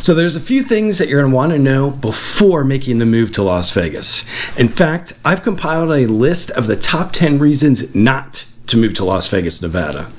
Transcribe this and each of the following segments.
So there's a few things that you're going to want to know before making the move to Las Vegas. In fact, I've compiled a list of the top 10 reasons not to move to Las Vegas, Nevada.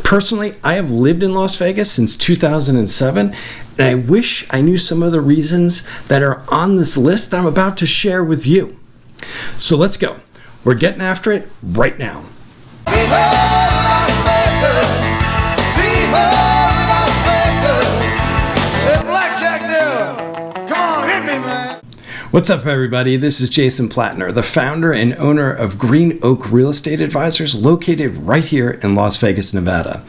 Personally, I have lived in Las Vegas since 2007, and I wish I knew some of the reasons that are on this list that I'm about to share with you. So let's go. We're getting after it right now. What's up, everybody? This is Jason Platner, the founder and owner of Green Oak Real Estate Advisors, located right here in Las Vegas, Nevada.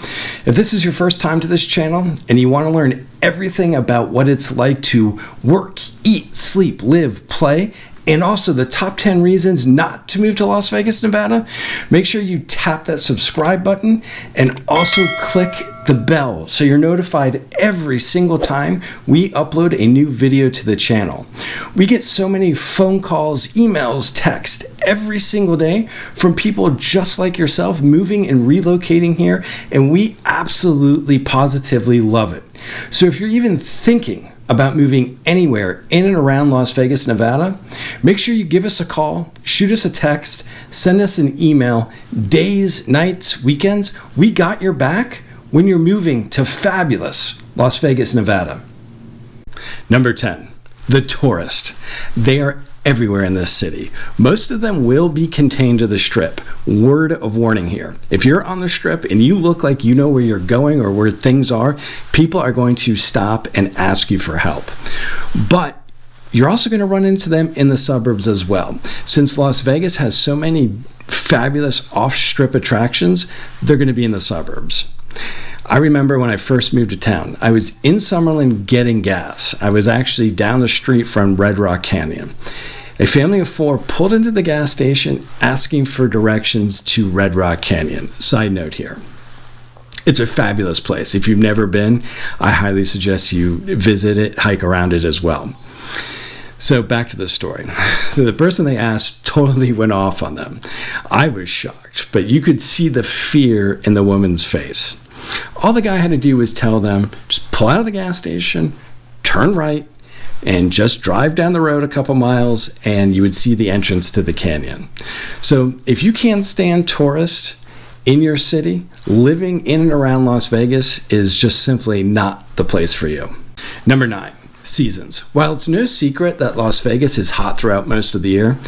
If this is your first time to this channel and you want to learn everything about what it's like to work, eat, sleep, live, play, and also the top 10 reasons not to move to Las Vegas, Nevada, make sure you tap that subscribe button and also click the bell so you're notified every single time we upload a new video to the channel. We get so many phone calls, emails, texts every single day from people just like yourself moving and relocating here, and we absolutely positively love it. So if you're even thinking about moving anywhere in and around Las Vegas, Nevada, make sure you give us a call, shoot us a text, send us an email, days, nights, weekends. We got your back when you're moving to fabulous Las Vegas, Nevada. Number 10, the tourist. They are everywhere in this city. Most of them will be contained to the Strip. Word of warning here. If you're on the Strip and you look like you know where you're going or where things are, people are going to stop and ask you for help. But you're also going to run into them in the suburbs as well. Since Las Vegas has so many fabulous off-strip attractions, they're going to be in the suburbs. I remember when I first moved to town, I was in Summerlin getting gas. I was actually down the street from Red Rock Canyon. A family of 4 pulled into the gas station asking for directions to Red Rock Canyon. Side note here. It's a fabulous place. If you've never been, I highly suggest you visit it, hike around it as well. So back to the story. The person they asked totally went off on them. I was shocked, but you could see the fear in the woman's face. All the guy had to do was tell them, just pull out of the gas station, turn right, and just drive down the road a couple miles, and you would see the entrance to the canyon. So if you can't stand tourists in your city, living in and around Las Vegas is just simply not the place for you. Number 9. Seasons. While it's no secret that Las Vegas is hot throughout most of the year,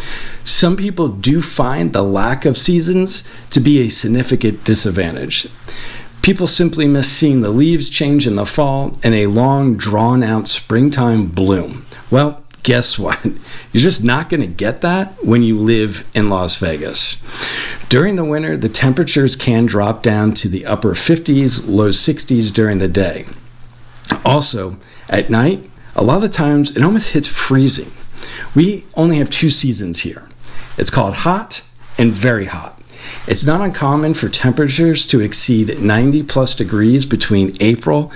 some people do find the lack of seasons to be a significant disadvantage. People simply miss seeing the leaves change in the fall and a long, drawn-out springtime bloom. Well, guess what? You're just not going to get that when you live in Las Vegas. During the winter, the temperatures can drop down to the upper 50s, low 60s during the day. Also, at night, a lot of the times it almost hits freezing. We only have 2 seasons here. It's called hot and very hot. It's not uncommon for temperatures to exceed 90 plus degrees between April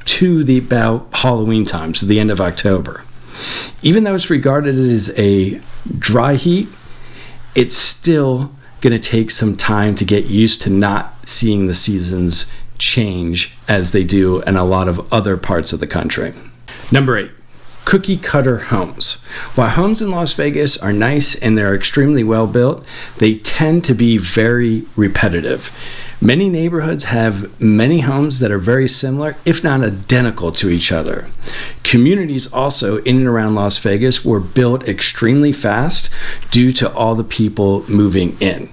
to the about Halloween time, so the end of October. Even though it's regarded as a dry heat, it's still going to take some time to get used to not seeing the seasons change as they do in a lot of other parts of the country. Number 8. Cookie cutter homes. While homes in Las Vegas are nice and they're extremely well built, they tend to be very repetitive. Many neighborhoods have many homes that are very similar, if not identical to each other. Communities also in and around Las Vegas were built extremely fast due to all the people moving in.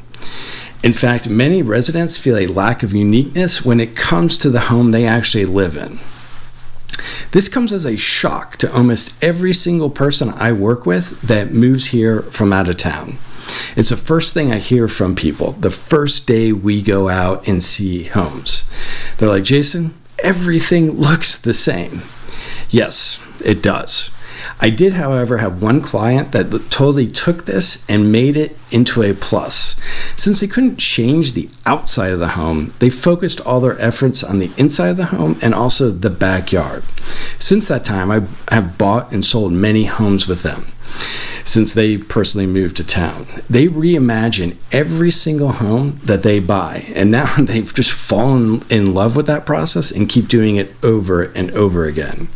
In fact, many residents feel a lack of uniqueness when it comes to the home they actually live in. This comes as a shock to almost every single person I work with that moves here from out of town. It's the first thing I hear from people the first day we go out and see homes. They're like, Jason, everything looks the same. Yes, it does. I did, however, have one client that totally took this and made it into a plus. Since they couldn't change the outside of the home, they focused all their efforts on the inside of the home and also the backyard. Since that time, I have bought and sold many homes with them. since they personally moved to town. They reimagine every single home that they buy, and now they've just fallen in love with that process and keep doing it over and over again.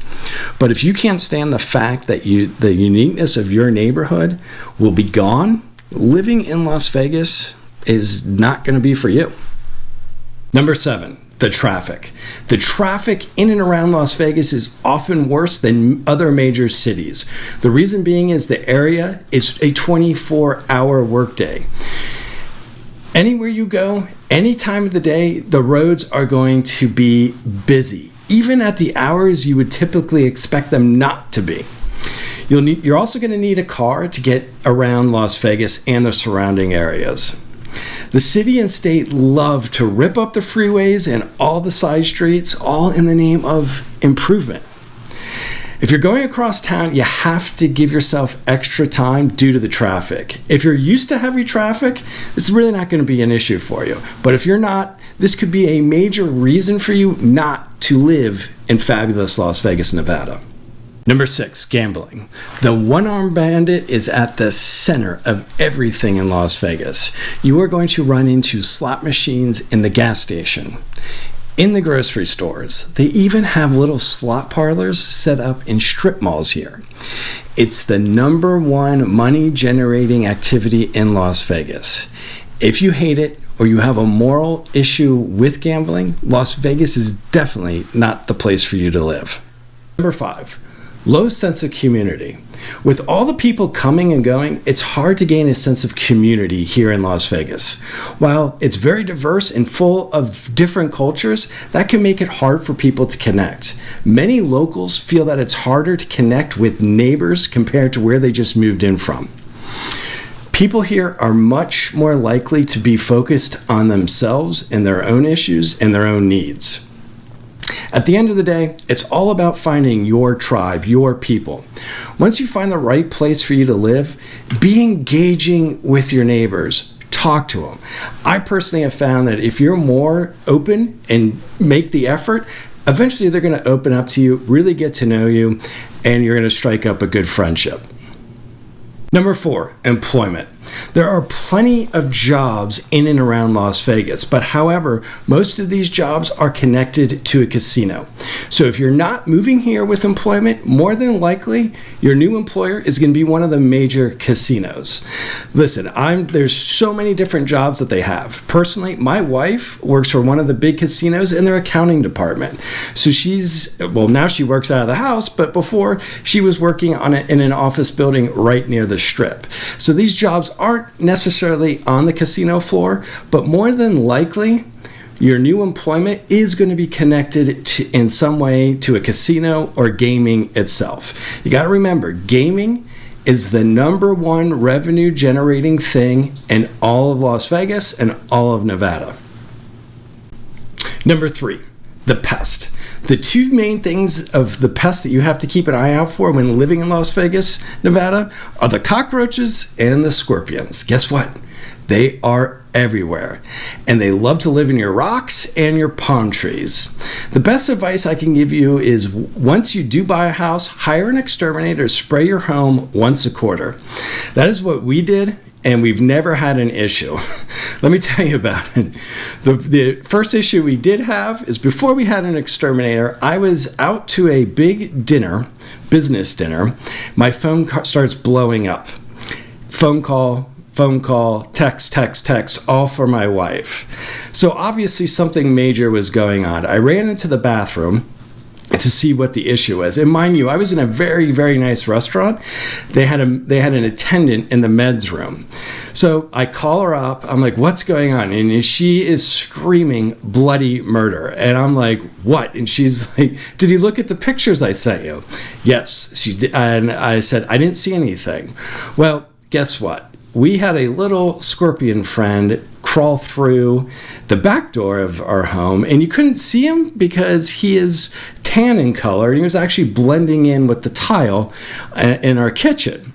But if you can't stand the fact that the uniqueness of your neighborhood will be gone, living in Las Vegas is not going to be for you. Number 7, the traffic. The traffic in and around Las Vegas is often worse than other major cities. The reason being is the area is a 24-hour workday. Anywhere you go, any time of the day, the roads are going to be busy, even at the hours you would typically expect them not to be. You're also going to need a car to get around Las Vegas and the surrounding areas. The city and state love to rip up the freeways and all the side streets, all in the name of improvement. If you're going across town, you have to give yourself extra time due to the traffic. If you're used to heavy traffic, it's really not going to be an issue for you. But if you're not, this could be a major reason for you not to live in fabulous Las Vegas, Nevada. Number 6, gambling. The one-armed bandit is at the center of everything in Las Vegas. You are going to run into slot machines in the gas station, in the grocery stores. They even have little slot parlors set up in strip malls here. It's the number one money-generating activity in Las Vegas. If you hate it or you have a moral issue with gambling, Las Vegas is definitely not the place for you to live. Number 5. Low sense of community. With all the people coming and going, it's hard to gain a sense of community here in Las Vegas. While it's very diverse and full of different cultures, that can make it hard for people to connect. Many locals feel that it's harder to connect with neighbors compared to where they just moved in from. People here are much more likely to be focused on themselves and their own issues and their own needs. At the end of the day, it's all about finding your tribe, your people. Once you find the right place for you to live, be engaging with your neighbors. Talk to them. I personally have found that if you're more open and make the effort, eventually they're going to open up to you, really get to know you, and you're going to strike up a good friendship. Number 4, employment. There are plenty of jobs in and around Las Vegas, but however, most of these jobs are connected to a casino. So if you're not moving here with employment, more than likely, your new employer is going to be one of the major casinos. Listen, there's so many different jobs that they have. Personally, my wife works for one of the big casinos in their accounting department. So now she works out of the house, but before she was working in an office building right near the Strip. So these jobs aren't necessarily on the casino floor, but more than likely, your new employment is going to be connected in some way to a casino or gaming itself. You got to remember, gaming is the number one revenue generating thing in all of Las Vegas and all of Nevada. Number 3, the pest. The two main things of the pests that you have to keep an eye out for when living in Las Vegas, Nevada, are the cockroaches and the scorpions. Guess what? They are everywhere, and they love to live in your rocks and your palm trees. The best advice I can give you is once you do buy a house, hire an exterminator to spray your home once a quarter. That is what we did, and we've never had an issue. Let me tell you about it. The first issue we did have is before we had an exterminator, I was out to a big dinner, business dinner. My phone starts blowing up. Phone call, text, all for my wife. So obviously something major was going on. I ran into the bathroom to see what the issue was. And mind you, I was in a very, very nice restaurant. They had an attendant in the meds room. So I call her up. I'm like, what's going on? And she is screaming bloody murder. And I'm like, what? And she's like, did you look at the pictures I sent you? Yes, she did. And I said, I didn't see anything. Well, guess what? We had a little scorpion friend crawl through the back door of our home, and you couldn't see him because he is tan in color, and he was actually blending in with the tile in our kitchen.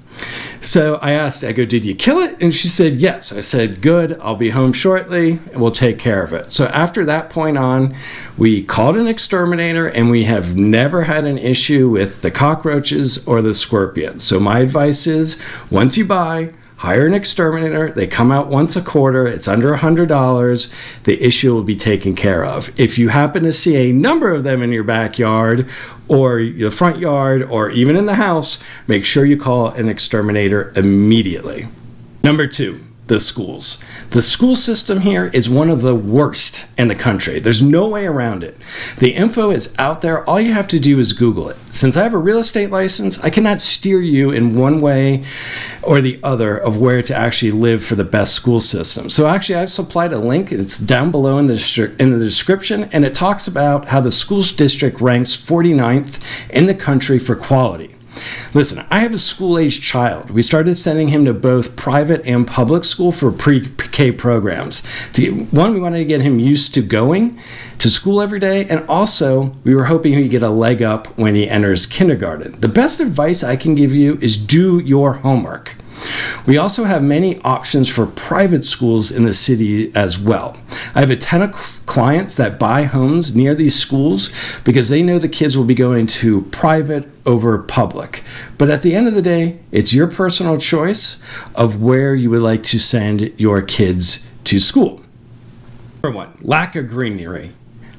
So I asked, I go, did you kill it? And she said, yes. I said, good, I'll be home shortly, and we'll take care of it. So after that point on, we called an exterminator, and we have never had an issue with the cockroaches or the scorpions. So my advice is, once you buy, hire an exterminator. They come out once a quarter. It's under $100. The issue will be taken care of. If you happen to see a number of them in your backyard or your front yard or even in the house, make sure you call an exterminator immediately. Number 2. The schools. The school system here is one of the worst in the country. There's no way around it. The info is out there. All you have to do is Google it. Since I have a real estate license, I cannot steer you in one way or the other of where to actually live for the best school system. So actually, I've supplied a link. It's down below in the description, and it talks about how the schools district ranks 49th in the country for quality. Listen, I have a school-aged child. We started sending him to both private and public school for pre-K programs. We wanted to get him used to going to school every day, and also we were hoping he'd get a leg up when he enters kindergarten. The best advice I can give you is do your homework. We also have many options for private schools in the city as well. I have a ton of clients that buy homes near these schools because they know the kids will be going to private over public. But at the end of the day, it's your personal choice of where you would like to send your kids to school. Number 1, lack of greenery.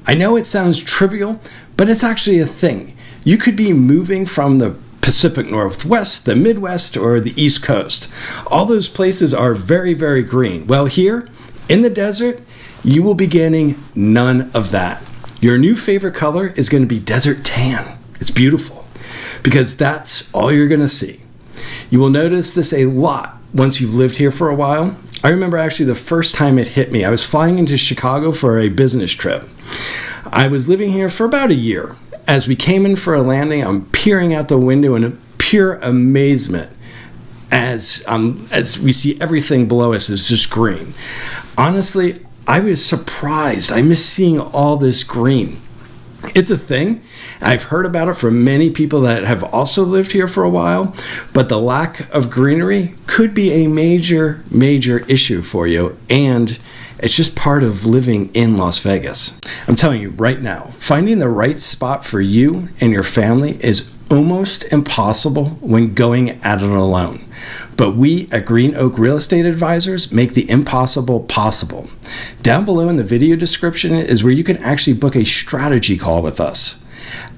I know it sounds trivial, but it's actually a thing. You could be moving from the Pacific Northwest, the Midwest, or the East Coast. All those places are very, very green. Well, here in the desert, you will be getting none of that. Your new favorite color is going to be desert tan. It's beautiful because that's all you're going to see. You will notice this a lot once you've lived here for a while. I remember actually the first time it hit me. I was flying into Chicago for a business trip. I was living here for about a year. As we came in for a landing, I'm peering out the window in pure amazement as we see everything below us is just green. Honestly, I was surprised. I miss seeing all this green. It's a thing. I've heard about it from many people that have also lived here for a while, but the lack of greenery could be a major, major issue for you, and it's just part of living in Las Vegas. I'm telling you right now, finding the right spot for you and your family is almost impossible when going at it alone. But we at Green Oak Real Estate Advisors make the impossible possible. Down below in the video description is where you can actually book a strategy call with us.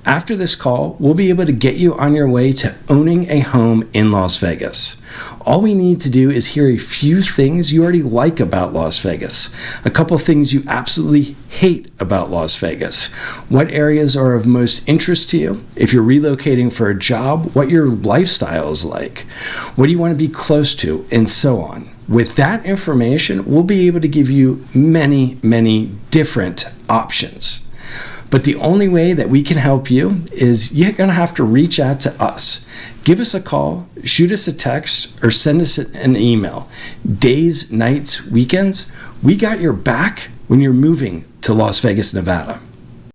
After this call, we'll be able to get you on your way to owning a home in Las Vegas. All we need to do is hear a few things you already like about Las Vegas, a couple things you absolutely hate about Las Vegas, what areas are of most interest to you, if you're relocating for a job, what your lifestyle is like, what do you want to be close to, and so on. With that information, we'll be able to give you many, many different options. But the only way that we can help you is you're going to have to reach out to us. Give us a call, shoot us a text, or send us an email. Days, nights, weekends, we got your back when you're moving to Las Vegas, Nevada.